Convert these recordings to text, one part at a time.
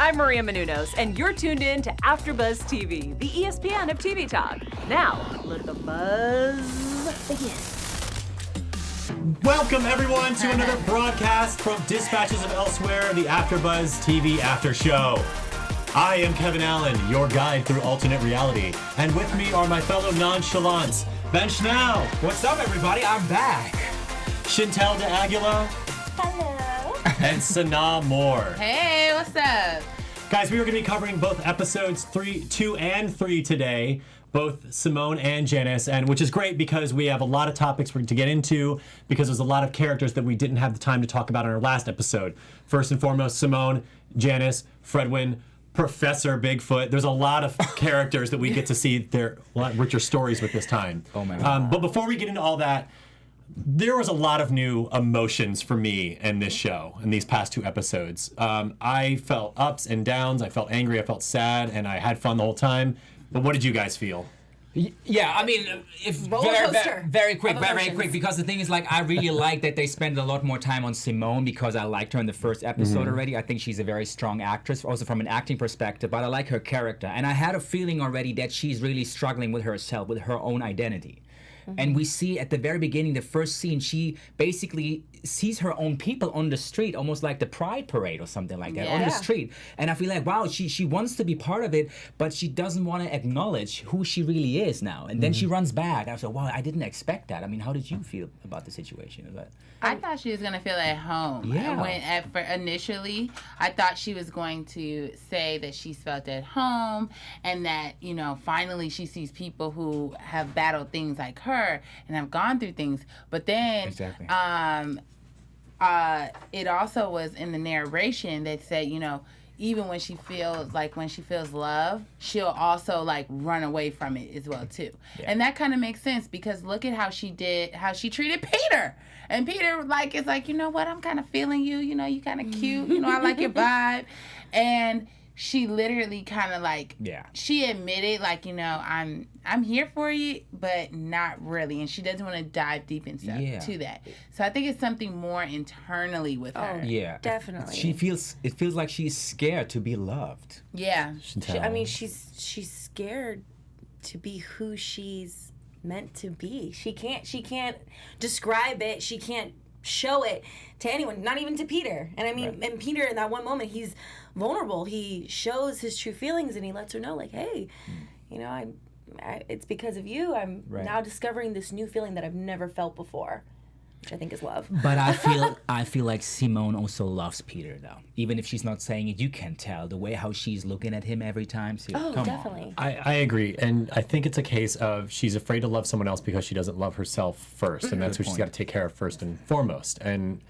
I'm Maria Menounos, and you're tuned in to AfterBuzz TV, the ESPN of TV talk. Now, let the buzz begin. Welcome, everyone, to another broadcast from Dispatches of Elsewhere, the AfterBuzz TV After Show. I am Kevin Allen, your guide through alternate reality, and with me are my fellow nonchalants, Ben Schanu. What's up, everybody? I'm back. Shyntel de Aguila. Hello. And Sana Moore. Hey, what's up? Guys, we are going to be covering both episodes 2 and 3 today, both Simone and Janice, and which is great because we have a lot of topics to get into because there's a lot of characters that we didn't have the time to talk about in our last episode. First and foremost, Simone, Janice, Fredwynn, Professor BigFoot. There's a lot of characters that we get to see their richer stories with this time. Oh my God. But before we get into all that, there was a lot of new emotions for me in this show, in these past 2 episodes. I felt ups and downs, I felt angry, I felt sad, and I had fun the whole time. But what did you guys feel? Yeah, I mean, if very quick, because the thing is, like, I really like that they spend a lot more time on Simone because I liked her in the first episode already. I think she's a very strong actress, also from an acting perspective, but I like her character. And I had a feeling already that she's really struggling with herself, with her own identity. And we see at the very beginning, the first scene, she basically sees her own people on the street, almost like the Pride Parade or something like that, on the street. And I feel like, wow, she wants to be part of it, but she doesn't want to acknowledge who she really is now. And then she runs back. I was like, wow, I didn't expect that. I mean, how did you feel about the situation? I thought she was gonna feel at home. Yeah. Initially, I thought she was going to say that she felt at home and that, you know, finally she sees people who have battled things like her and have gone through things. But then, Exactly. It also was in the narration that said, you know, even when she feels love, she'll also like run away from it as well too. Yeah. And that kind of makes sense because look at how she treated Peter. And Peter is like, you know what, I'm kind of feeling you, you know, you kind of cute, you know, I like your vibe. And she literally kind of she admitted like, you know, I'm here for you, but not really. And she doesn't want to dive deep into that. So I think it's something more internally with her. Yeah, definitely. It feels like she's scared to be loved. Yeah. She's scared to be who she's meant to be. She can't describe it. She can't show it to anyone, not even to Peter. And I mean, and Peter in that one moment, he's vulnerable. He shows his true feelings and he lets her know, like, hey, you know, it's because of you. I'm now discovering this new feeling that I've never felt before, which I think is love. But I feel like Simone also loves Peter, though. Even if she's not saying it, you can tell the way how she's looking at him every time. So, come definitely. on. I agree, and I think it's a case of she's afraid to love someone else because she doesn't love herself first, and that's who she's got to take care of first and foremost. And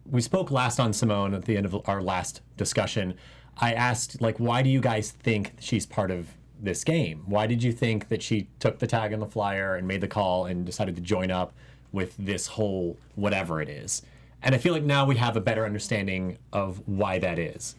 we spoke last on Simone at the end of our last discussion, I asked, like, why do you guys think she's part of this game? Why did you think that she took the tag on the flyer and made the call and decided to join up with this whole whatever it is? And I feel like now we have a better understanding of why that is.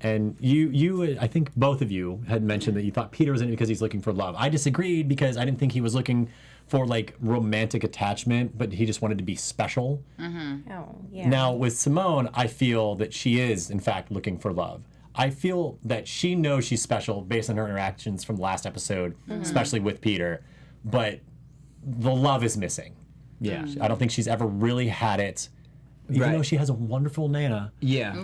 And you, I think both of you had mentioned that you thought Peter was in it because he's looking for love. I disagreed because I didn't think he was looking for like romantic attachment, but he just wanted to be special. Mm-hmm. Oh, yeah. Now with Simone, I feel that she is in fact looking for love. I feel that she knows she's special based on her interactions from the last episode, especially with Peter, but the love is missing. Yeah. I don't think she's ever really had it, even though she has a wonderful Nana. Yeah.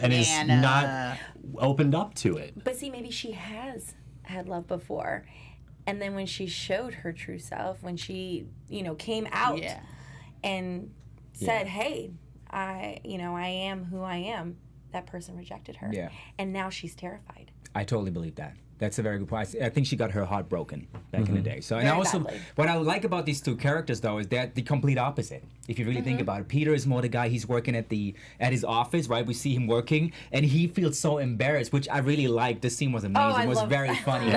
And is not opened up to it. But see, maybe she has had love before. And then when she showed her true self, when she, you know, came out and said, hey, I am who I am, that person rejected her. Yeah. And now she's terrified. I totally believe that. That's a very good point. I think she got her heart broken back in the day. So, and also, what I like about these two characters, though, is they're the complete opposite. If you really think about it, Peter is more the guy. He's working at his office, right? We see him working, and he feels so embarrassed, which I really like. This scene was amazing. It was very funny.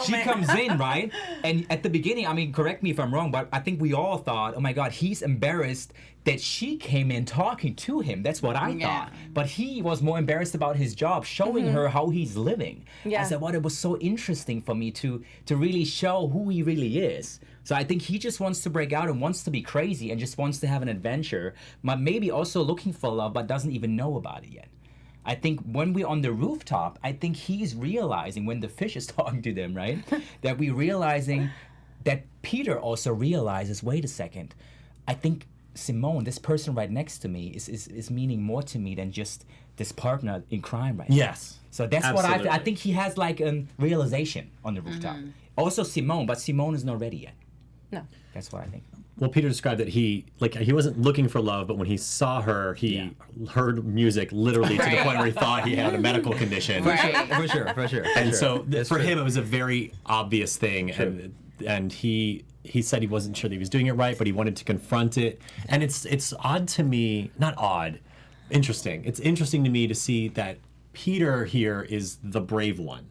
She comes in, right? And at the beginning, I mean, correct me if I'm wrong, but I think we all thought, oh my God, he's embarrassed that she came in talking to him. That's what I thought. But he was more embarrassed about his job, showing her how he's living. I said, well, it was so interesting for me to really show who he really is. So I think he just wants to break out and wants to be crazy and just wants to have an adventure, but maybe also looking for love, but doesn't even know about it yet. I think when we're on the rooftop, I think he's realizing when the fish is talking to them, right? That we're realizing that Peter also realizes, wait a second, I think Simone, this person right next to me, is meaning more to me than just this partner in crime right now. Yes. So that's Absolutely. what I think he has like a realization on the rooftop. Also Simone, but Simone is not ready yet. No. That's what I think. Well, Peter described that he wasn't looking for love, but when he saw her, he heard music literally to the point where he thought he had a medical condition. Right. For sure. And so for him, it was a very obvious thing, and he said he wasn't sure that he was doing it right, but he wanted to confront it. And it's odd to me, not odd, interesting. It's interesting to me to see that Peter here is the brave one.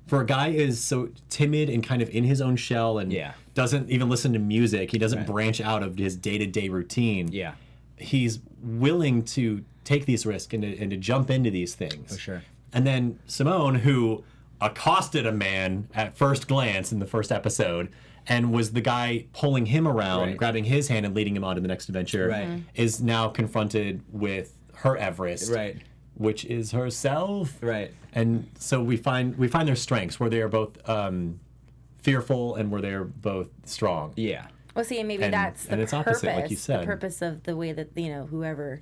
For a guy who is so timid and kind of in his own shell and doesn't even listen to music, he doesn't branch out of his day-to-day routine. Yeah. He's willing to take these risks and to jump into these things. For sure. And then Simone, who accosted a man at first glance in the first episode and was the guy pulling him around, grabbing his hand and leading him on to the next adventure, is now confronted with her Everest, which is herself. Right. And so we find their strengths, where they are both fearful and where they are both strong. Yeah. Well, see, and maybe And- that's the and it's purpose. opposite, like you said. The purpose of the way that whoever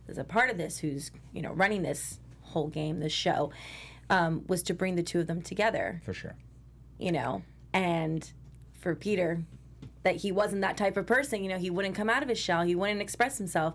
is a part of this, who's running this whole game, this show, was to bring the two of them together. For sure. And for Peter, that he wasn't that type of person. He wouldn't come out of his shell. He wouldn't express himself,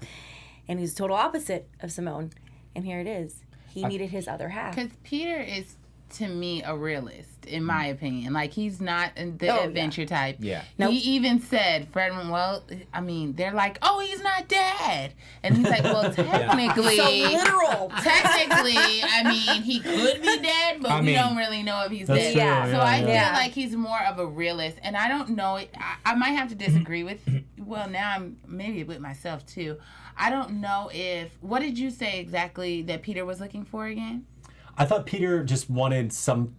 and he's the total opposite of Simone. And here it is. He needed his other half. Because Peter is, to me, a realist, in my opinion. Like, he's not the adventure type. Yeah. He even said, Fredwynn, well, I mean, they're like, oh, he's not dead. And he's like, well, technically. So literal. Technically, I mean, he could be dead, but we don't really know if he's dead. true, Yeah. So I feel like he's more of a realist. And I don't know, I might have to disagree with, well, now I'm maybe with myself, too. I don't know what did you say exactly that Peter was looking for again? I thought Peter just wanted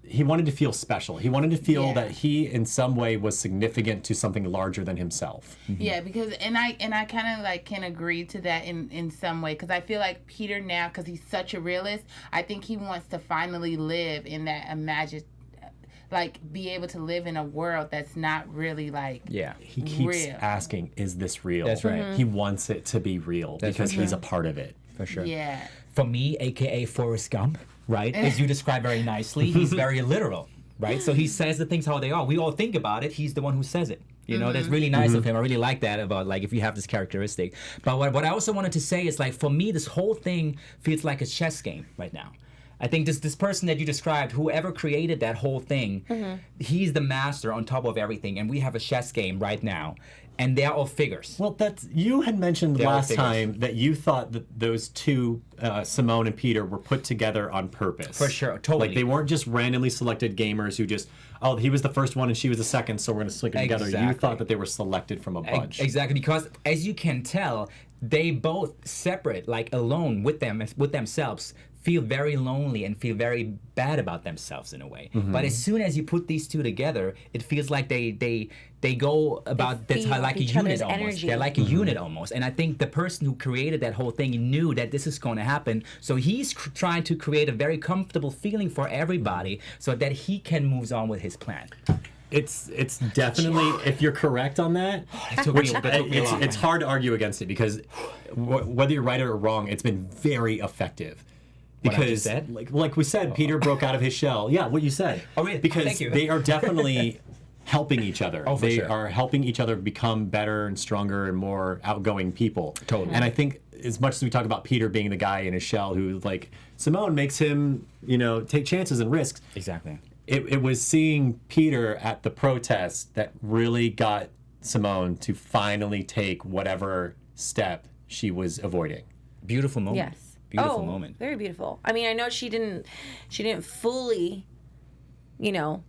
he wanted to feel special. He wanted to feel that he in some way was significant to something larger than himself. Yeah, because and I kind of like can agree to that in some way, because I feel like Peter now, because he's such a realist, I think he wants to finally live in that be able to live in a world that's not really like He keeps real. asking, is this real? That's right. He wants it to be real because he's a part of it. For sure. Yeah. For me, aka Forrest Gump, right? As you described very nicely, he's very literal, right? So he says the things how they are. We all think about it. He's the one who says it. That's really nice of him. I really like that about like if you have this characteristic. But what I also wanted to say is like for me, this whole thing feels like a chess game right now. I think this person that you described, whoever created that whole thing, he's the master on top of everything, and we have a chess game right now, and they're all figures. Well, you had mentioned They're all last figures. time that you thought that those two, Simone and Peter, were put together on purpose. For sure, totally. Like they weren't just randomly selected gamers who just, he was the first one and she was the second, so we're going to stick them together. You Exactly. thought that they were selected from a bunch. Exactly, because as you can tell, they both separate, like alone with themselves, feel very lonely and feel very bad about themselves in a way. But as soon as you put these two together, it feels like they go about They that's feed how like a each unit other's almost. energy. They're like a unit almost. And I think the person who created that whole thing knew that this is going to happen. So he's trying to create a very comfortable feeling for everybody so that he can move on with his plan. It's definitely, if you're correct on that, it's hard to argue against it because whether you're right or wrong, it's been very effective. What I Because, just said? like we said, Peter broke out of his shell. Yeah, what you said. Oh, really? Because Thank you. they are definitely helping each other. Oh, for they sure. are helping each other become better and stronger and more outgoing people. Totally. And I think as much as we talk about Peter being the guy in his shell who, like, Simone makes him, take chances and risks. Exactly. It was seeing Peter at the protest that really got Simone to finally take whatever step she was avoiding. Beautiful moment. Yes. Beautiful moment. Very beautiful. I mean, I know she didn't fully,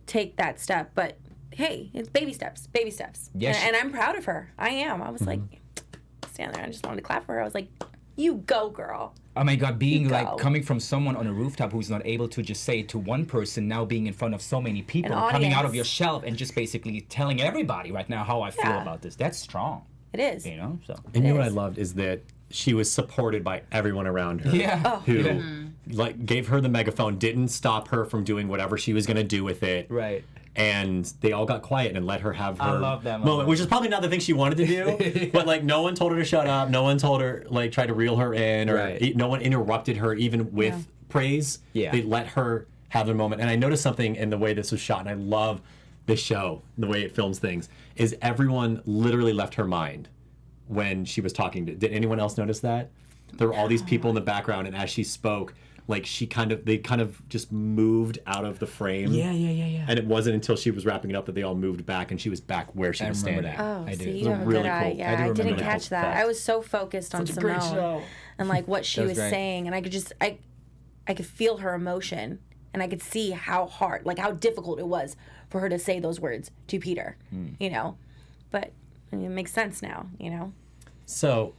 take that step, but hey, it's baby steps. Yes. And I'm proud of her. I am. I was like, stand there. I just wanted to clap for her. I was like, you go, girl. Oh my God, being You like go. coming from someone on a rooftop who's not able to just say it to one person, now being in front of so many people, An coming out of audience. your shell and just basically telling everybody right now how I feel Yeah. about this. That's strong. It is. So. And you know what I is. loved is that she was supported by everyone around her. Yeah. Who like gave her the megaphone, didn't stop her from doing whatever she was going to do with it. Right. And they all got quiet and let her have her love that moment, which is probably not the thing she wanted to do. But like, no one told her to shut up. No one told her like try to reel her in, or no one interrupted her even with praise. Yeah. They let her have a moment. And I noticed something in the way this was shot, and I love this show, the way it films things, is everyone literally left her mind when she was talking. Did anyone else notice that? There were all these people in the background, and as she spoke, like they kind of just moved out of the frame. Yeah. And it wasn't until she was wrapping it up that they all moved back, and she was back where she was standing. that. Oh, I do. see, It you have a really good eye. cool. Yeah, I didn't catch that. fact. I was so focused on Such a great Simone show. and like what she That was was great. saying, and I could just I could feel her emotion, and I could see how hard, like how difficult it was for her to say those words to Peter. You know, but I mean, it makes sense now. You know. So,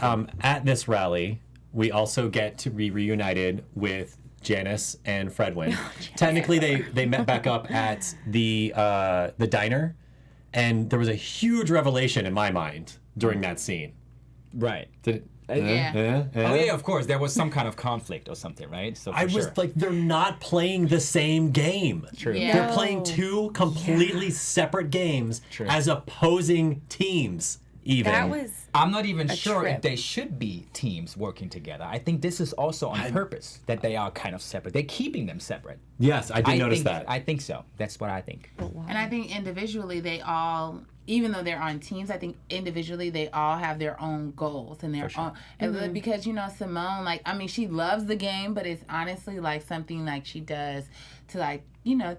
at this rally, we also get to be reunited with Janice and Fredwyn. Technically, they met back up at the diner, and there was a huge revelation in my mind during that scene. Right. Did it? Yeah. Oh yeah, of course. There was some kind of conflict or something, right? So for I was like, they're not playing the same game. True. Yeah. They're playing two completely separate games as opposing teams. Even That was. I'm not even sure trip. if they should be teams working together. I think this is also on purpose that they are kind of separate. They're keeping them separate. yes, I did notice think, that. I think so. That's what I think. And I think individually they all, even though they're on teams, I think individually they all have their own goals and their own. And because Simone, like, I mean, she loves the game, but it's honestly like something like she does to like,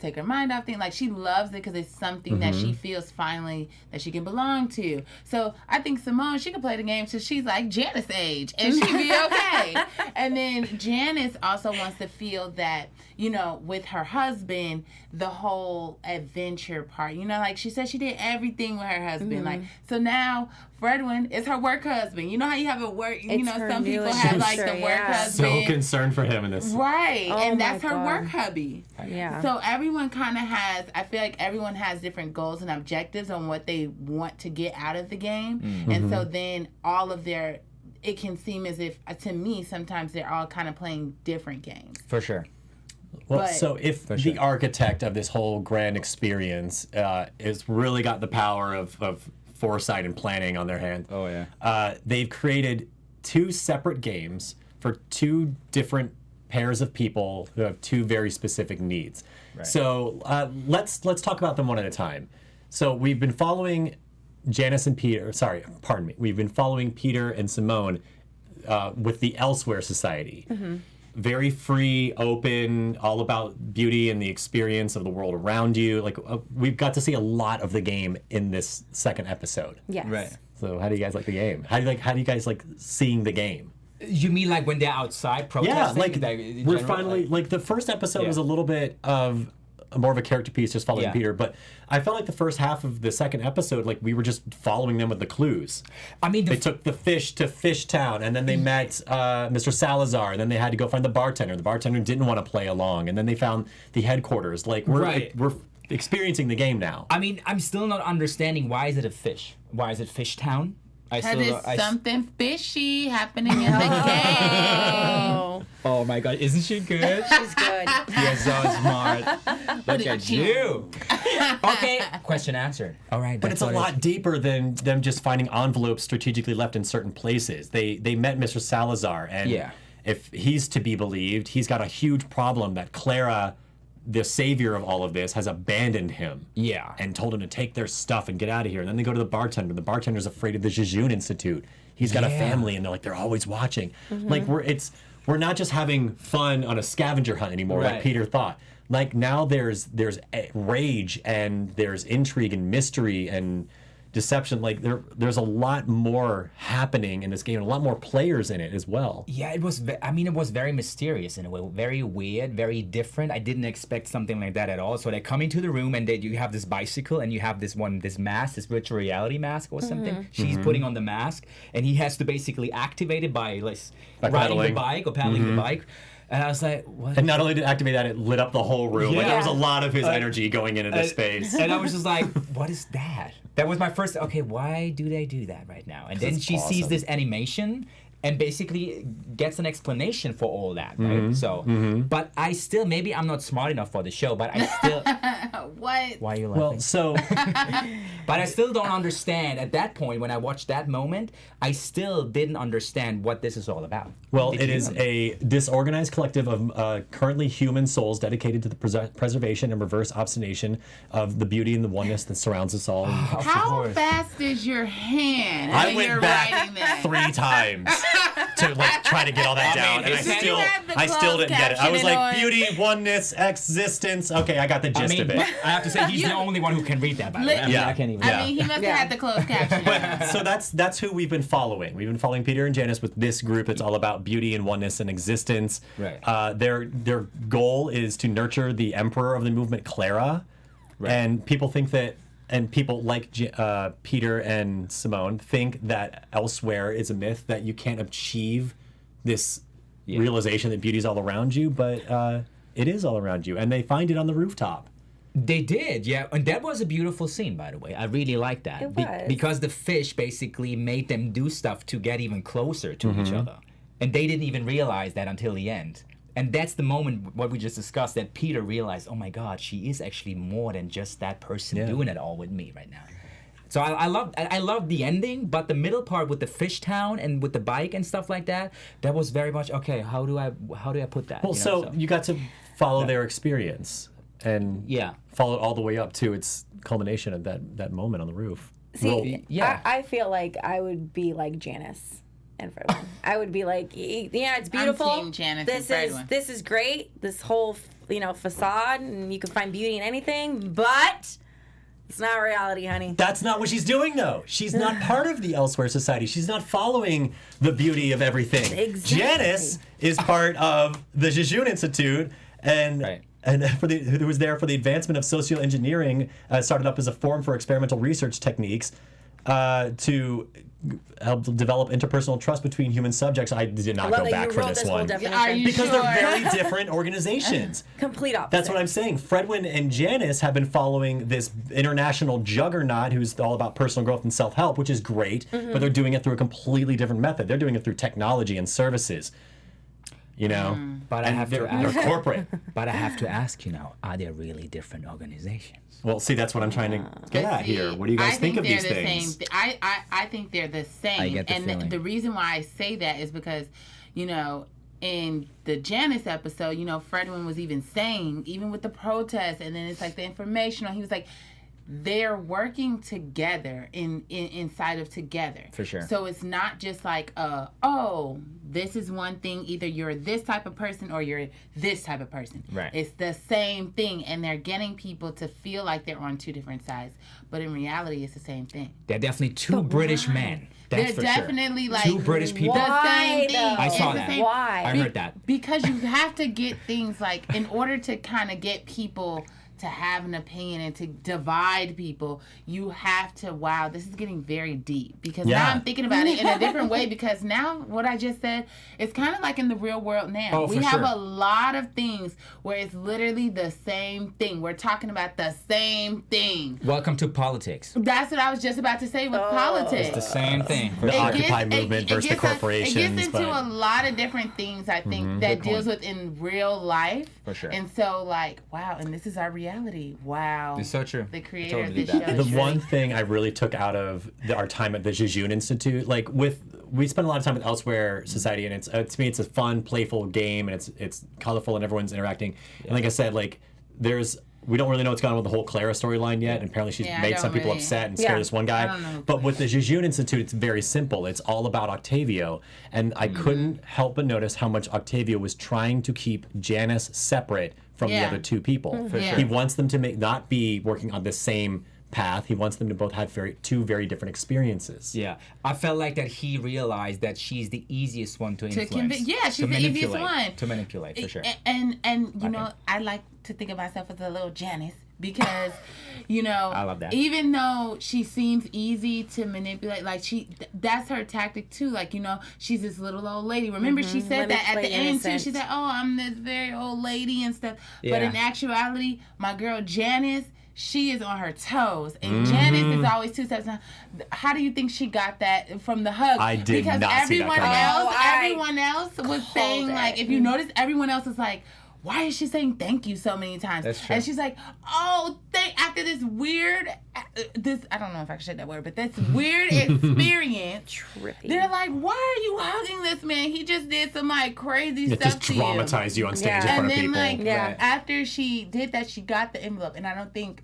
take her mind off things. Like she loves it because it's something that she feels finally that she can belong to. So I think Simone, she could play the game till she's like Janice age and she'd be okay. And then Janice also wants to feel that, with her husband, the whole adventure part. Like she said she did everything with her husband. Like, so now Fredwyn is her work husband. You know how you have a work, her some people newest have like venture, the work yeah. husband. So concerned for him in this. Right. Oh And my that's her God. work hubby. Yeah. So everyone kind of has, I feel like everyone has different goals and objectives on what they want to get out of the game. And so then all of it can seem as if, to me, sometimes they're all kind of playing different games. For sure. Well, But- so if the architect of this whole grand experience has really got the power of foresight and planning on their hand. Oh, yeah. They've created two separate games for two different pairs of people who have two very specific needs. Right. So let's talk about them one at a time. So we've been following Janice and Peter. Sorry, pardon me. We've been following Peter and Simone with the Elsewhere Society. Very free, open, all about beauty and the experience of the world around you. Like we've got to see a lot of the game in this second episode. Yes. Right. So how do you guys like the game? How do you guys like seeing the game? You mean like when they're outside protesting? Yeah, like in we're general, finally like the first episode Yeah. was a little bit of more of a character piece, just following Yeah. Peter. But I felt like the first half of the second episode, like we were just following them with the clues. I mean, They took the fish to Fishtown, and then they met Mr. Salazar, and then they had to go find the bartender. The bartender didn't want to play along, and then they found the headquarters. Like we're experiencing the game now. I mean, I'm still not understanding why is it a fish? Why is it Fishtown? Because it's something fishy happening in the game. Oh my God, isn't she good? She's good. You're so smart. Look at you. Okay, question answered. All right, But it's a lot deeper than them just finding envelopes strategically left in certain places. They met Mr. Salazar, and Yeah. if he's to be believed, he's got a huge problem that Clara, the savior of all of this, has abandoned him. Yeah. And told him to take their stuff and get out of here. And then they go to the bartender. The bartender's afraid of the Jejune Institute. He's got a family, and they're always watching. Like we're not just having fun on a scavenger hunt anymore, like Right. Peter thought. Like now there's rage and there's intrigue and mystery and deception. Like there's a lot more happening in this game, and a lot more players in it as well. Yeah, it was. It was very mysterious in a way, very weird, very different. I didn't expect something like that at all. So they come into the room, and you have this bicycle, and you have this mask, this virtual reality mask or something. She's putting on the mask, and he has to basically activate it by riding pedaling. the bike or paddling the bike. And I was like, what? And not only did it activate that, it lit up the whole room. Like Yeah. there was a lot of his energy going into this space. And I was just like, what is that? That was my first, okay, why do they do that right now? And then it's she sees awesome. this animation and basically gets an explanation for all that, right? So, but I still, maybe I'm not smart enough for the show, but I still... What? Why are you laughing? Well, so But I still don't understand, at that point, when I watched that moment, I still didn't understand what this is all about. well, Did it you is know? a disorganized collective of currently human souls dedicated to the preservation and reverse obstination of the beauty and the oneness that surrounds us all. How course. fast is your hand I when went you're back writing that? 3 times to like try to get all that down, and if you had the I still closed didn't get it. I was captioning like on- beauty, oneness, existence. Okay, I got the gist of it. but I have to say, he's the only one who can read that, by the way. I mean, Yeah. I can't even... Yeah. I mean, he must have Yeah. had the closed caption. So that's who we've been following. We've been following Peter and Janice with this group that's all about beauty and oneness and existence. Right. Their goal is to nurture the emperor of the movement, Clara, and people think that, and people like Peter and Simone think that elsewhere is a myth, that you can't achieve this realization that beauty is all around you, but it is all around you, and they find it on the rooftop. They did, yeah, and that was a beautiful scene, by the way. I really liked that. It was. Because the fish basically made them do stuff to get even closer to each other. And they didn't even realize that until the end. And that's the moment, what we just discussed, that Peter realized, oh my God, she is actually more than just that person doing it all with me right now. So I love the ending, but the middle part with the Fishtown and with the bike and stuff like that, that was very much, okay, how do I put that? Well, you know, so you got to follow their experience and follow it all the way up to its culmination at that moment on the roof. See, yeah. I feel like I would be like Janice and Fredwyn. I would be like, yeah, it's beautiful. team Janice and Fredwyn. This is great. This whole facade, and you can find beauty in anything, but it's not reality, honey. That's not what she's doing, though. She's not part of the Elsewhere Society. She's not following the beauty of everything. Exactly. Janice is part of the Jejune Institute, and who was there for the advancement of social engineering, started up as a forum for experimental research techniques to help develop interpersonal trust between human subjects. I did not go back for this one. Are you Because sure? they're very different organizations. Complete opposite. That's what I'm saying. Fredwyn and Janice have been following this international juggernaut who's all about personal growth and self-help, which is great, but they're doing it through a completely different method. They're doing it through technology and services. You know, But I have to they're ask, corporate. But I have to ask, are they really different organizations? Well, see, that's what I'm trying to get at here. What do you guys think of these things? I think they're the same. I get the and feeling. the reason why I say that is because, in the Janice episode, Fredwyn was even saying, even with the protests, and then it's like the informational, he was like, they're working together inside of together. For sure. So it's not just like, this is one thing. Either you're this type of person or you're this type of person. Right. It's the same thing. And they're getting people to feel like they're on two different sides. But in reality, it's the same thing. They're definitely two British men. That's They're for definitely sure. like Two British people. the same thing. I saw It's the that. same- Why? I heard that. Because you have to get things like, in order to kind of get people to have an opinion and to divide people, you have to, wow, this is getting very deep. Because now I'm thinking about it in a different way, because now what I just said is kind of like in the real world now. Oh, we for have sure. a lot of things where it's literally the same thing. We're talking about the same thing. Welcome to politics. That's what I was just about to say with politics. It's the same thing. For The sure. Occupy movement versus the corporations. It gets into but a lot of different things, I think, that deals with in real life. For sure. And so, like, wow, and this is our reality. Wow. It's so true. The I creator totally of did this that. show. the is one really- thing I really took out of our time at the Jejune Institute, like we spend a lot of time with Elsewhere Society, and it's to me it's a fun, playful game, and it's colorful, and everyone's interacting. And like I said, like we don't really know what's going on with the whole Clara storyline yet, and apparently she's Yeah, I made don't some people really- upset and scared this one guy. I don't know who But with the Jejune Institute, it's very simple. It's all about Octavio, and I couldn't help but notice how much Octavio was trying to keep Janice separate from the Yeah. other two people. For sure. He wants them to not be working on the same path. He wants them to both have two very different experiences. Yeah, I felt like that he realized that she's the easiest one to influence. she's to the easiest manipulate, one. To manipulate, for sure. And you know, I like to think of myself as a little Janice, because I love that. Even though she seems easy to manipulate, like that's her tactic too. Like, she's this little old lady. Remember, she said that at the end too. She said, "Oh, I'm this very old lady and stuff." But Yeah. in actuality, my girl Janice, she is on her toes, and Janice is always 2 steps down. How do you think she got that from the hug? I did because not see that everyone else was saying like, if you notice, everyone else is like, why is she saying thank you so many times? That's true. And she's like, oh, after this weird, I don't know if I can say that word, but this weird experience. Trippy. They're like, why are you hugging this man? He just did some like crazy It stuff just to you. traumatized you on stage in Yeah. front And of then people. like after she did that, she got the envelope, and I don't think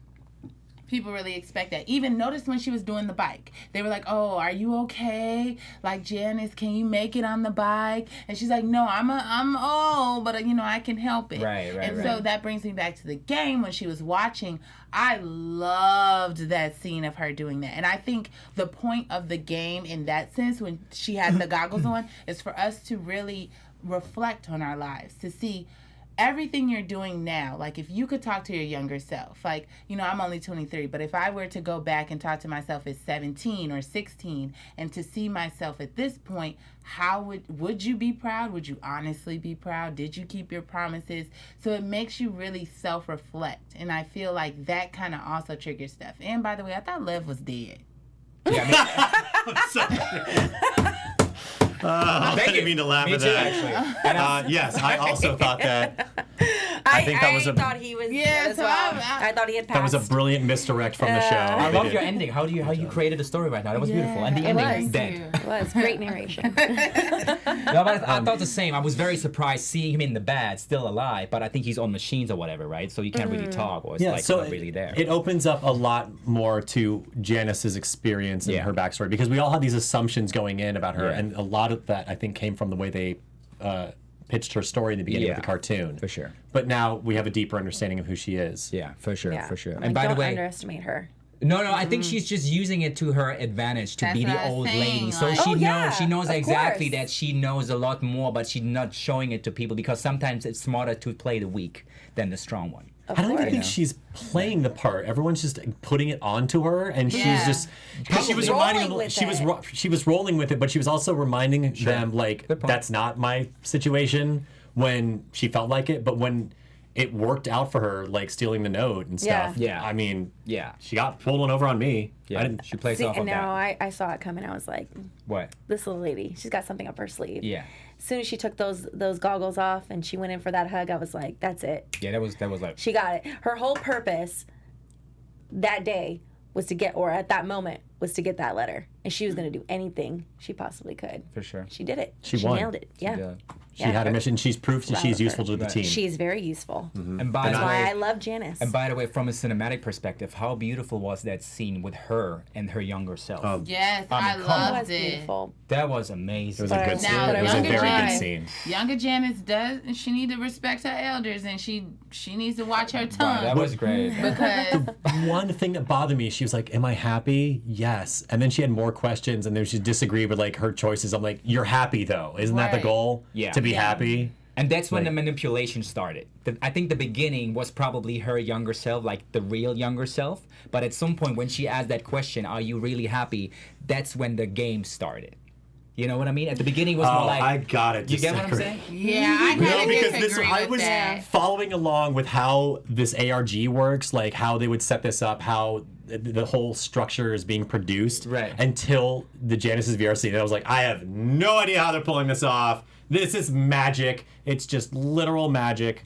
people really expect that. Even notice when she was doing the bike, they were like, oh, are you okay? Like, Janice, can you make it on the bike? And she's like, no, I'm old, but I can help it. Right. And so that brings me back to the game. When she was watching, I loved that scene of her doing that. And I think the point of the game in that sense, when she had the goggles on, is for us to really reflect on our lives, to see everything you're doing now. Like, if you could talk to your younger self, like, I'm only 23, but if I were to go back and talk to myself at 17 or 16 and to see myself at this point, how would you be proud? Would you honestly be proud? Did you keep your promises? So it makes you really self-reflect. And I feel like that kind of also triggers stuff. And by the way, I thought Lev was dead. I didn't mean to laugh at that. Yes, I also thought that. I think that was thought he was Yeah, as so well. I I thought he had That passed. was a brilliant misdirect from the show. I They love did. your ending. How you created the story right now? That was beautiful. And the it ending was. is dead. It was great narration. No, but I thought the same. I was very surprised seeing him in the bad, still alive, but I think he's on machines or whatever, right? So you can't really talk, or it's like so not really there. It opens up a lot more to Janice's experience and Yeah. her backstory, because we all had these assumptions going in about her, Yeah. and a lot of that I think came from the way they pitched her story in the beginning of Yeah, the cartoon. for sure. But now we have a deeper understanding of who she is. Yeah, for sure, for sure. Like, And by the don't way, underestimate her. no, I think she's just using it to her advantage to That's be what the I was old saying, lady. So like- she Oh, yeah, knows of exactly course. that she knows a lot more, but she's not showing it to people because sometimes it's smarter to play the weak than the strong one. I don't even course. think she's playing the part. Everyone's just putting it onto her, and she's Yeah. just because she was Rolling reminding them. with She was rolling with it, but she was also reminding them like Good point. that's not my situation when she felt like it, but when it worked out for her, like stealing the note and stuff. Yeah. I mean, Yeah. she got pulled one over on me. Yeah, I didn't. she plays See, off and of now that. I saw it coming. I was like, What? this little lady, she's got something up her sleeve. Yeah. As soon as she took those goggles off and she went in for that hug, I was like, that's it. Yeah, that was like. She got it. Her whole purpose that day was to get, or at that moment, was to get that letter. And she was going to do anything she possibly could. For sure. She did it. She won. nailed it. Yeah. Yeah. She had a mission. She's proved that Proud she's of her. useful to the Right. team. She's very useful. And by That's the why way, I love Janice. And by the way, from a cinematic perspective, how beautiful was that scene with her and her younger self? Yes, I mean, I come on. That loved was it. beautiful. That was amazing. It was a good scene. Now, It was a younger very good Janice- scene. Younger Janice does, and she need to respect her elders, and she needs to watch her Wow, tongue. that was great. because One thing that bothered me, she was like, "Am I happy?" Yes, and then she had more questions, and then she disagreed with like her choices. I'm like, "You're happy though, isn't that the Right. goal? Yeah. to be Yeah. happy." And that's when Like- the manipulation started. I think the beginning was probably her younger self, like the real younger self. But at some point when she asked that question, are you really happy? That's when the game started. You know what I mean? At the beginning it was more Oh, like... I got it. You get what I'm saying? yeah, I No, kind of because disagree I with was that. following along with how this ARG works, like how they would set this up, how the whole structure is being produced, Right. until the Janice's VR scene. And I was like, I have no idea how they're pulling this off. This is magic. It's just literal magic.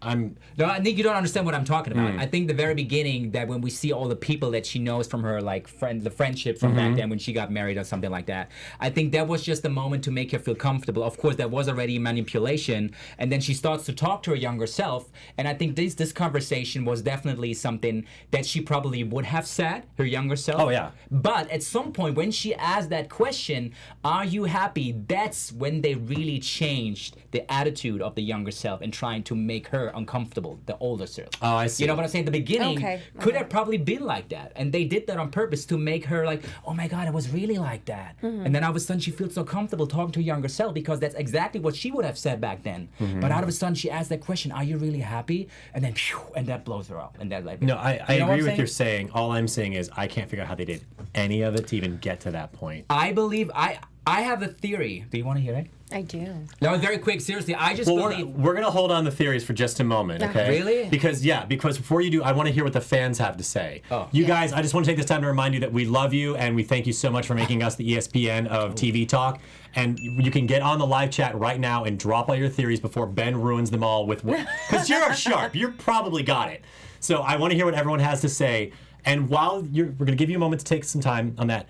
No, I think you don't understand what I'm talking about. I think the very beginning, that when we see all the people that she knows from her, like the friendship from back then when she got married or something like that, I think that was just a moment to make her feel comfortable. Of course, that was already manipulation, and then she starts to talk to her younger self, and I think this conversation was definitely something that she probably would have said, her younger self. Oh, yeah. But at some point, when she asked that question, are you happy? That's when they really changed the attitude of the younger self and trying to make her uncomfortable, the older self. Oh, I see. You know what I'm saying? The beginning Okay. could have probably been like that. And they did that on purpose to make her like, oh my God, it was really like that. And then all of a sudden she feels so comfortable talking to her younger self because that's exactly what she would have said back then. But out of a sudden she asked that question, are you really happy? And then, phew, and that blows her up. And that like, No, I You know what agree I'm with your saying? saying. All I'm saying is I can't figure out how they did any of it to even get to that point. I believe, I have a theory. Do you want to hear it? I do. That was very quick. Seriously, I just believe. We're going to hold on the theories for just a moment, okay? Really? Because before you do, I want to hear what the fans have to say. Oh. You guys, I just want to take this time to remind you that we love you and we thank you so much for making us the ESPN of TV talk. And you can get on the live chat right now and drop all your theories before Ben ruins them all with because you're sharp. You probably got it. So I want to hear what everyone has to say. And while we're going to give you a moment to take some time on that,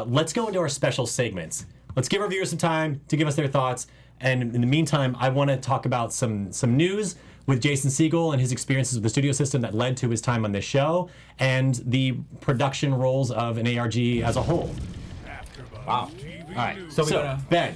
let's go into our special segments. Let's give our viewers some time to give us their thoughts. And in the meantime, I want to talk about some news with Jason Segel and his experiences with the studio system that led to his time on this show and the production roles of an ARG as a whole. Wow. All right. So Ben,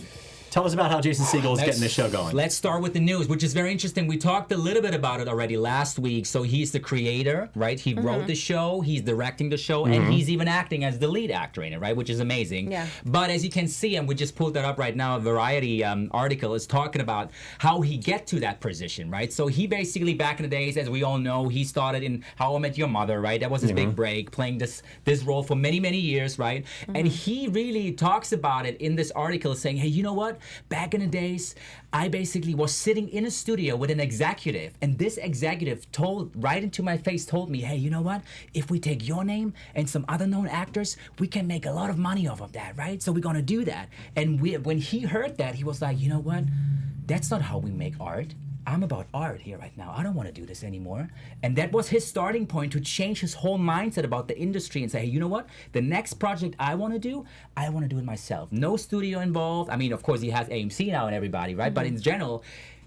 tell us about how Jason Segel is getting this show going. Let's start with the news, which is very interesting. We talked a little bit about it already last week. So he's the creator, right? He wrote the show, he's directing the show, and he's even acting as the lead actor in it, right? Which is amazing. Yeah. But as you can see, and we just pulled that up right now, a Variety article is talking about how he get to that position, right? So he basically, back in the days, as we all know, he started in How I Met Your Mother, right? That was his big break, playing this role for many, many years, right? And he really talks about it in this article, saying, hey, you know what? Back in the days, I basically was sitting in a studio with an executive, and this executive told right into my face, told me, hey, you know what? If we take your name and some other known actors, we can make a lot of money off of that, right? So we're gonna do that. And when he heard that, he was like, you know what? That's not how we make art. I'm about art here right now. I don't want to do this anymore. And that was his starting point to change his whole mindset about the industry and say, hey, you know what? The next project I want to do it myself. No studio involved. I mean, of course, he has AMC now and everybody, right? But in general,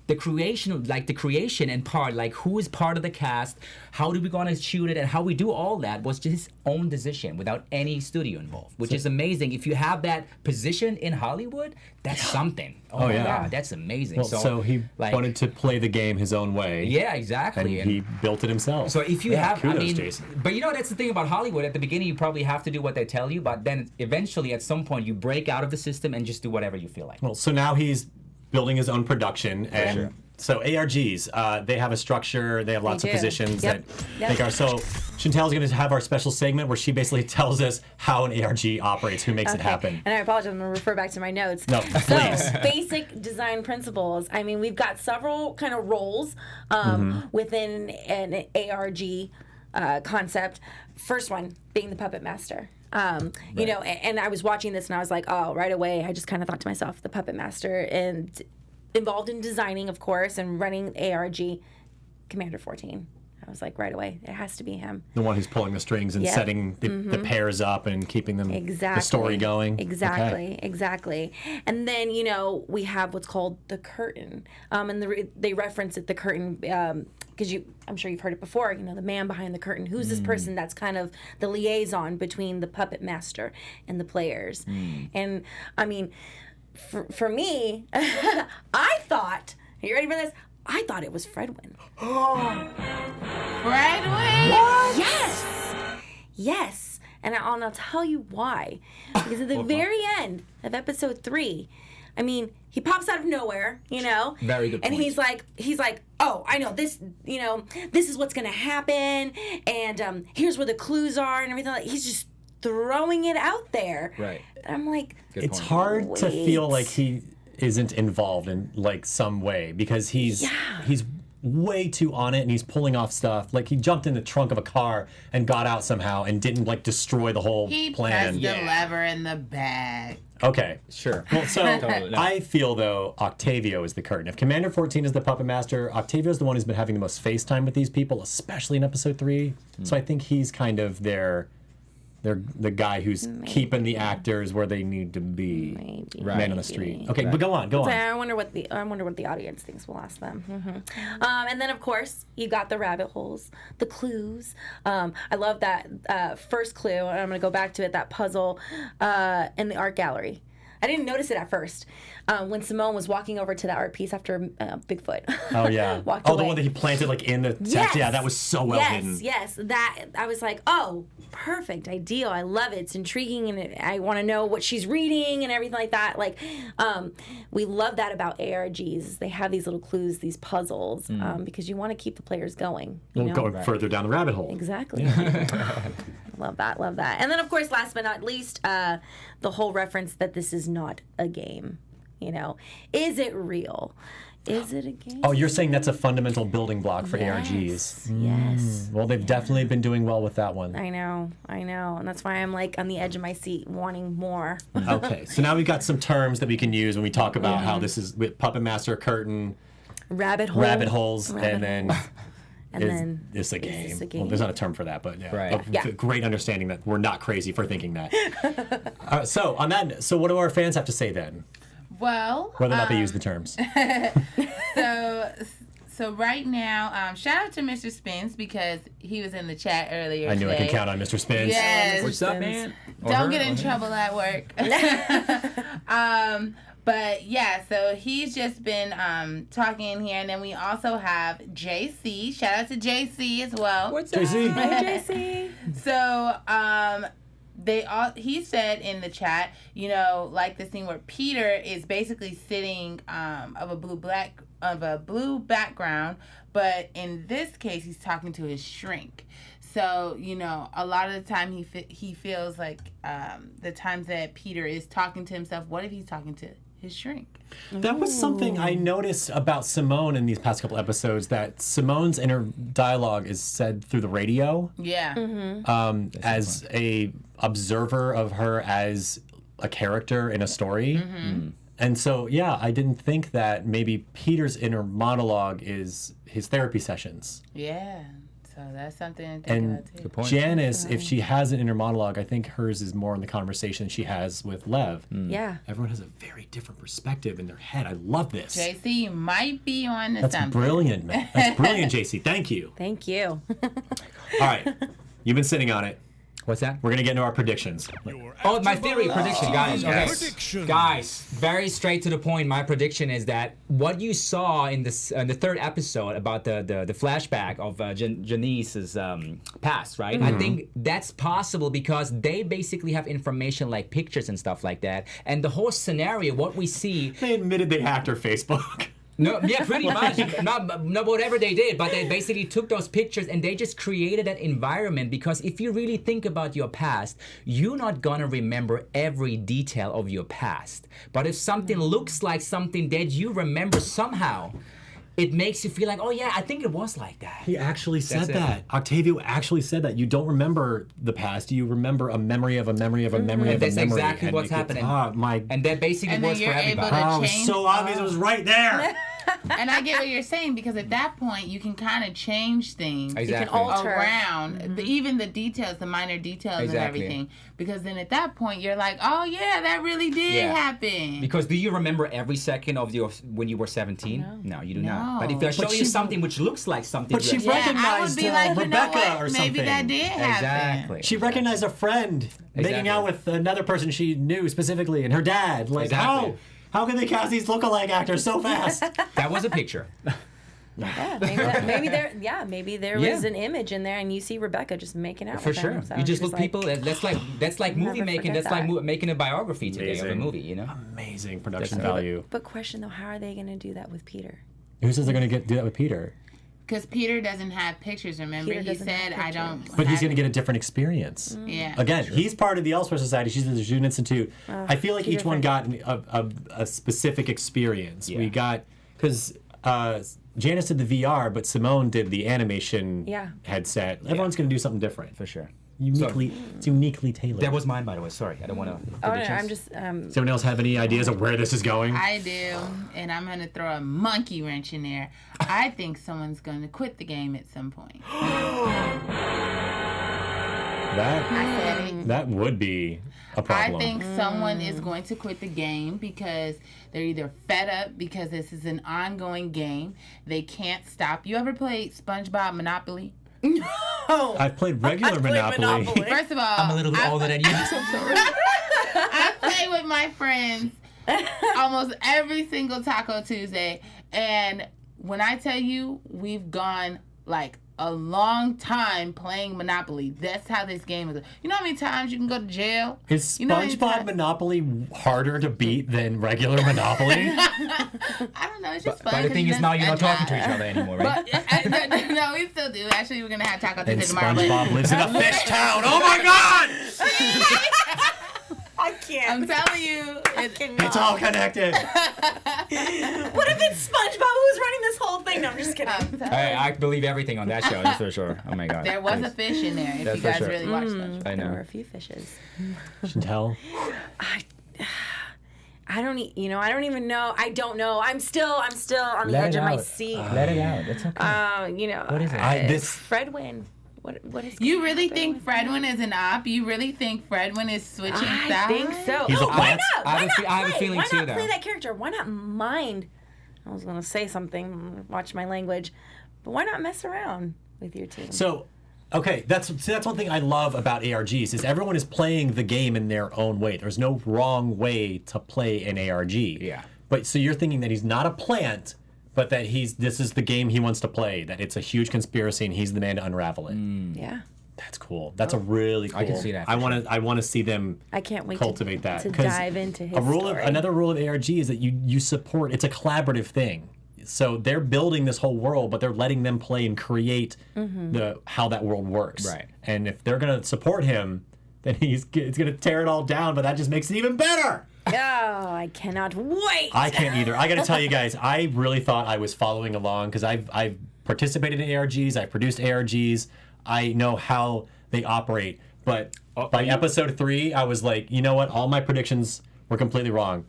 the creation and part, like who is part of the cast, how do we gonna shoot it, and how we do all that was just his own decision without any studio involved, which is amazing. If you have that position in Hollywood, that's something. Oh my God, that's amazing. Well, so he wanted to play the game his own way. Yeah, exactly. And he built it himself. So if you have, kudos, Jason. But you know, that's the thing about Hollywood. At the beginning, you probably have to do what they tell you, but then eventually, at some point, you break out of the system and just do whatever you feel like. Well, so now he's building his own production, and so ARGs, they have a structure, they have lots of positions that make our. So Shyntel's going to have our special segment where she basically tells us how an ARG operates, who makes it happen. And I apologize, I'm going to refer back to my notes. No, please. So, basic design principles. I mean, we've got several kind of roles within an ARG concept. First one being the puppet master. You know, and I was watching this and I was like, oh, right away, I just kind of thought to myself, the puppet master, and involved in designing, of course, and running ARG, Commander 14. I was like, right away, it has to be him. The one who's pulling the strings and setting the pairs up and keeping them the story going. Exactly. And then, you know, we have what's called the curtain. And they reference it, the curtain, because I'm sure you've heard it before, you know, the man behind the curtain. Who's this person that's kind of the liaison between the puppet master and the players? And, I mean, for me, I thought, are you ready for this? I thought it was Fredwyn. Fredwyn? Yes. And I'll tell you why. Because at the very end of episode 3, I mean, he pops out of nowhere, you know. Very good point. And he's like, oh, I know this, you know, this is what's gonna happen, and here's where the clues are and everything. Like, he's just throwing it out there. Right. And I'm like, It's hard to feel like he isn't involved in like some way because he's way too on it and he's pulling off stuff. Like he jumped in the trunk of a car and got out somehow and didn't like destroy the whole plan. He pressed the lever in the back. Okay. Sure. Well, so I feel though Octavio is the curtain. If Commander 14 is the puppet master, Octavio is the one who's been having the most face time with these people, especially in episode 3. So I think he's kind of they're the guy who's keeping the actors where they need to be. Man on the street. Okay, but go on. So I wonder what the audience thinks. We'll ask them. And then of course you got the rabbit holes, the clues. I love that first clue. And I'm gonna go back to it. That puzzle in the art gallery. I didn't notice it at first. When Simone was walking over to the art piece after BigFoot. Oh yeah. walked away. The one that he planted like in the text. Yes. Yeah, that was so well hidden. Yes, that I was like, oh, perfect, ideal. I love it. It's intriguing, and I want to know what she's reading and everything like that. Like, we love that about ARGs. They have these little clues, these puzzles, because you want to keep the players going. Going further down the rabbit hole. Exactly. Love that. And then, of course, last but not least, the whole reference that this is not a game. Is it real? Is it a game? Oh, you're saying that's a fundamental building block for Yes. ARGs. Yes. Well, they've definitely been doing well with that one. I know. And that's why I'm like on the edge of my seat wanting more. Okay, so now we've got some terms that we can use when we talk about how this is with Puppet Master, curtain, Rabbit hole. rabbit holes, and then And is then this a game? this a Well, there's not a term for that, but yeah, Right. Yeah. great understanding that we're not crazy for thinking that. So on that, so what do our fans have to say then? Well, Whether or not they use the terms. So right now, shout out to Mr. Spence because he was in the chat earlier. I knew I today. could count on Mr. Spence. Yes. What's up, man? Don't get in trouble at work. But yeah, so he's just been talking here, and then we also have JC. Shout out to JC as well. What's JC. up? Hey, JC. So he said in the chat, like the scene where Peter is basically sitting of a blue background, but in this case he's talking to his shrink. So a lot of the time he feels like the times that Peter is talking to himself, what if he's talking to his shrink? That was something I noticed about Simone in these past couple episodes, that Simone's inner dialogue is said through the radio. Yeah. As a observer of her as a character in a story. And so, yeah, I didn't think that maybe Peter's inner monologue is his therapy sessions. Yeah. So that's something to think And about too. point. Janice, if she has an inner monologue, I think hers is more in the conversation she has with Lev. Yeah. Everyone has a very different perspective in their head. I love this. JC, you might be on to That's something. brilliant, man. That's brilliant, JC. Thank you. Thank you. All right. You've been sitting on it. What's that? We're going to get into our predictions. Oh, my theory prediction, guys. Okay. Prediction. Guys, very straight to the point. My prediction is that what you saw in this the third episode about the flashback of Janice's past, right? I think that's possible because they basically have information like pictures and stuff like that, and the whole scenario, what we see. They admitted they hacked her Facebook. No, yeah, pretty much. Not whatever they did, but they basically took those pictures and they just created that environment, because if you really think about your past, you're not gonna remember every detail of your past. But if something looks like something that you remember somehow, it makes you feel like, oh yeah, I think it was like that. He actually said That's it. that. Octavio actually said that. You don't remember the past. You remember a memory of a memory of a memory of a That's memory. exactly And what's it gets- happening. My. And that basically And then works for you're able everybody. to Oh, it was change- so obvious. It was right there. And I get what you're saying, because at that point you can kind of change things Exactly. alter. around, even the details, the minor details and Exactly. everything. Because then at that point you're like, oh yeah, that really did Yeah. happen. Because do you remember every second of when you were 17? No, you do not. But if I show But you she- something which looks like something, But she you yeah, I would recognized, be like, you know Rebecca what? or Maybe that something. did happen. exactly. She recognized a friend making Exactly. out with another person she knew specifically, and her dad. Like, Exactly. how can they cast these lookalike actors so fast? That was a picture. Yeah, maybe there Yeah. was an image in there, and you see Rebecca just making out For with sure. him. So You just she's look people. That's like movie Never making. forget That's like that. making a biography today of a Amazing. movie. You know. Amazing production That's- value. But question though, how are they going to do that with Peter? Who says they're going to do that with Peter? Because Peter doesn't have pictures, remember? Peter He doesn't said, have I don't. But he's have- going to get a different experience. Yeah. Again, he's part of the Elsewhere Society. She's at the Jejune Institute. I feel like two each one got a specific experience. Yeah. We got, because Janice did the VR, but Simone did the animation headset. Everyone's going to do something different. For sure. It's uniquely tailored. That was mine, by the way. Sorry, I don't want to. Oh no, I'm just Does anyone else have any ideas of where this is going? I do, and I'm going to throw a monkey wrench in there. I think someone's going to quit the game at some point. That would be a problem. I think someone is going to quit the game because they're either fed up because this is an ongoing game. They can't stop. You ever played SpongeBob Monopoly? I've played regular Monopoly. First of all, I'm a little bit older than you. I play with my friends almost every single Taco Tuesday, and when I tell you we've gone like a long time playing Monopoly, that's how this game is. You know how many times you can go to jail? Is You know how many SpongeBob times- Monopoly harder to beat than regular Monopoly? I don't know. It's just fun. But the 'cause thing you is, now you're not spend talking to each time. other anymore, right? But, no, we still do. Actually, we're gonna have Taco And Tuesday tomorrow. SpongeBob lives in a fish town. Oh my God! I can't. I'm telling you. It's all connected. What if it's SpongeBob who's running this whole thing? No, I'm just kidding. I believe everything on that show, that's for sure. Oh my God. There was a fish in there if That's you for guys sure. really watched that. I There were know. a few fishes. Shyntel. I don't even know. I don't know. I'm still on the Let edge it of my out. seat. Let it out. It's okay. What is it? This- Fredwyn. What is? You really think Fredwyn is an op? You really think Fredwyn is switching sides? I think so. He's a Why plant? not? I Why have a not fe- I have a play? feeling Why too, not though. play that character? Why not mind? I was gonna say something. Watch my language, but why not mess around with your team? So, okay, that's one thing I love about ARGs is everyone is playing the game in their own way. There's no wrong way to play an ARG. Yeah. But so you're thinking that he's not a plant, but that this is the game he wants to play. That it's a huge conspiracy and he's the man to unravel it. Yeah. That's cool. That's a really cool. I can see that, I for want to see them. I can't wait cultivate that to 'cause dive into his story. Another rule of ARG is that you support. It's a collaborative thing. So they're building this whole world, but they're letting them play and create how that world works. Right. And if they're gonna support him, then it's gonna tear it all down. But that just makes it even better. Oh, I cannot wait. I can't either. I got to tell you guys, I really thought I was following along because I've participated in ARGs, I've produced ARGs, I know how they operate. But by episode 3, I was like, you know what? All my predictions were completely wrong.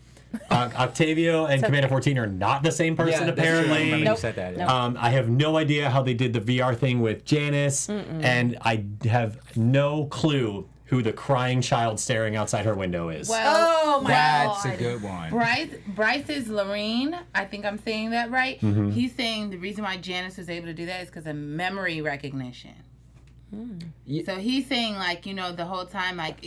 Octavio and Commander 14 are not the same person, that's true. I apparently. remember you said that. Yeah. I have no idea how they did the VR thing with Janice, and I have no clue who the crying child staring outside her window is. Well, Oh my That's God. a good one. Bryce is Lorene. I think I'm saying that right. Mm-hmm. He's saying the reason why Janice was able to do that is because of memory recognition. Yeah. So he's saying, like, you know, the whole time, like,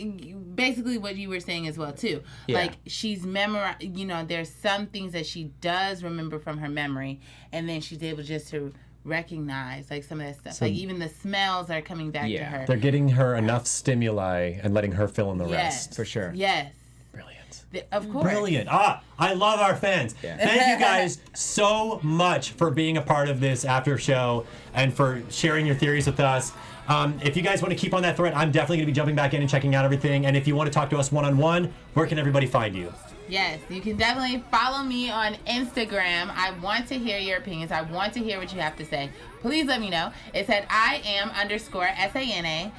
basically what you were saying as well, too. Yeah. Like, she's memorized, you know, there's some things that she does remember from her memory, and then she's able just to recognize, like, some of that stuff. Like, even the smells are coming back to her. They're getting her enough stimuli and letting her fill in the Yes. rest. For sure. Yes. Brilliant. Of course. Brilliant. I love our fans. Yeah. Thank you guys so much for being a part of this after show and for sharing your theories with us. If you guys want to keep on that thread, I'm definitely going to be jumping back in and checking out everything. And if you want to talk to us one-on-one, where can everybody find you? Yes, you can definitely follow me on Instagram. I want to hear your opinions. I want to hear what you have to say. Please let me know. It's at IAM_SANA_.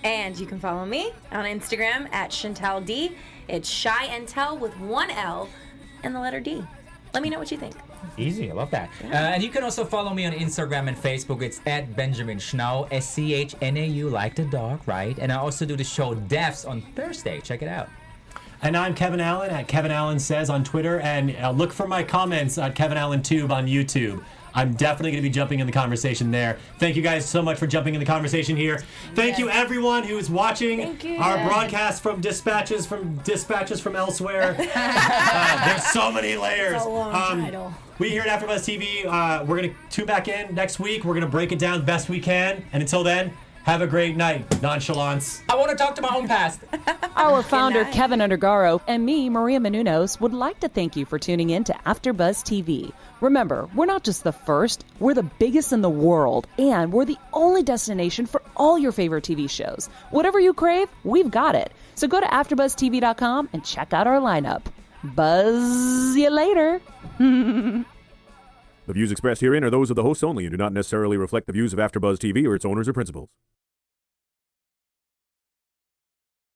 And you can follow me on Instagram at Shyntel D. It's Shyntel with one L and the letter D. Let me know what you think. Easy, I love that. And you can also follow me on Instagram and Facebook. It's at Benjamin Schnu, SCHNAU, like the dog, right? And I also do the show Deaths on Thursday. Check it out. And I'm Kevin Allen at Kevin Allen Says on Twitter. And look for my comments at Kevin Allen Tube on YouTube. I'm definitely going to be jumping in the conversation there. Thank you guys so much for jumping in the conversation here. Thank you everyone who is watching our broadcast from dispatches from elsewhere. There's so many layers. It's a long title. We here at AfterBuzz TV, we're going to tune back in next week. We're going to break it down the best we can. And until then, have a great night. Nonchalance. I want to talk to my own past. Our founder, night. Kevin Undergaro, and me, Maria Menounos, would like to thank you for tuning in to AfterBuzz TV. Remember, we're not just the first, we're the biggest in the world, and we're the only destination for all your favorite TV shows. Whatever you crave, we've got it. So go to AfterBuzzTV.com and check out our lineup. Buzz you later. The views expressed herein are those of the hosts only and do not necessarily reflect the views of AfterBuzz TV or its owners or principals.